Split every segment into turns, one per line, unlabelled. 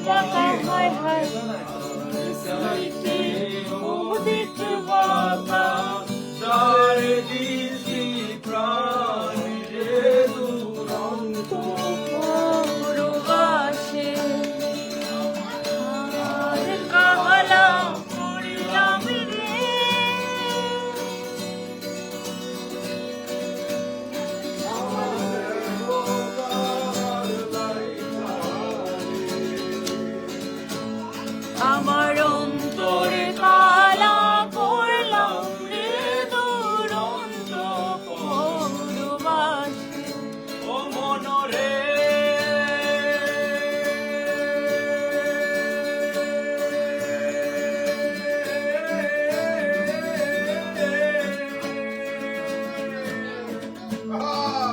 বাঁকা হায় হায় স্মৃতি উদিত বাঁকা
চারিদিকে প্রাণ রে দুরন্ত
পরবাসে আর কাহালা পড়লাম রে আমার অন্তরে কালা করলাম রে দুরন্ত পরবাসে
ও মনরে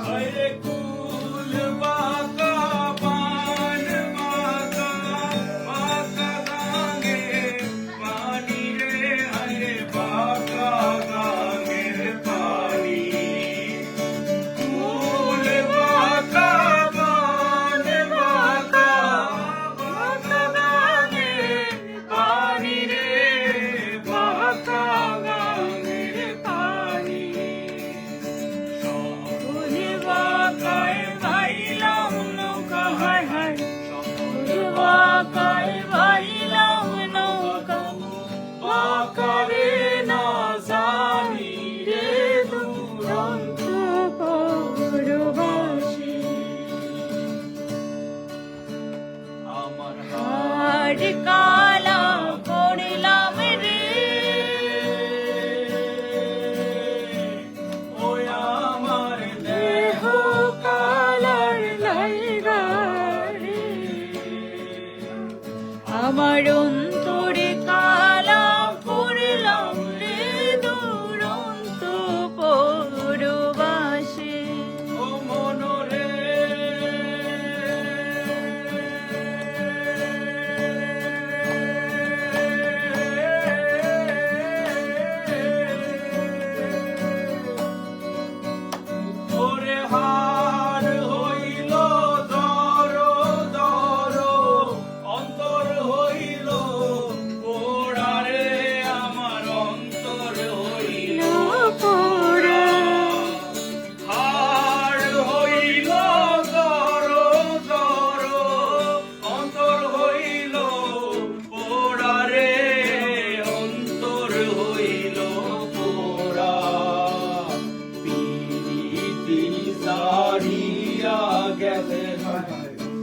আরে কুল বাঁকা বান বাঁকা বাঁকা গাঙ্গে পানি রে আরে বাঁকা গাঙ্গের পানি কুল বাঁকা বান বাঁকা বাঁকা গাঙ্গের পানি রে বাঁকা গাঙ্গের পানি
ফুলে বাঁকায় বাইলাম নৌকা হায় হায় ফুলে বাঁকায় বাইলাম নৌকা
আকারে না জানি রে দুরন্ত
পরবাসে
আমার
আর কালা করলাম রে
ওই আমার
দেহ কালার লাইগা রে আমার অন্তরে কালা করলাম রে দুরন্ত পরবাসে
ও মনরে ওরে হার হইল দর দর অন্তর হইল পোড়ারে আমার অন্তর হইল
পোড়া
হার হইল দর দর অন্তর হইল পোড়ারে অন্তর হইল পোড়া পিরিতি সারিয়া গেছে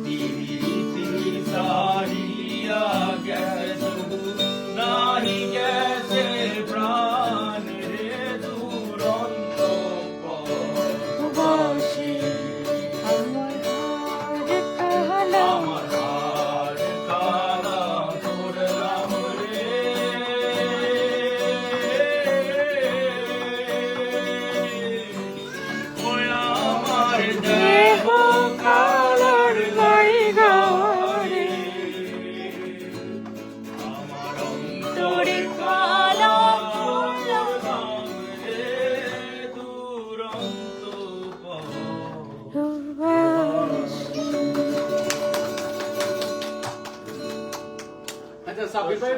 পিরিতি সারিয়া গেছে নাহি গেছে প্রাণ রে দুরন্ত
বসে আমার হার কালা
আমার হার কালা করলাম রে ওই আমার দেহ কালার লাইগা রে আমার
তোরে কালা
করলাম রে দুরন্ত
পরবাসে
আচ্ছা সাবির ভাই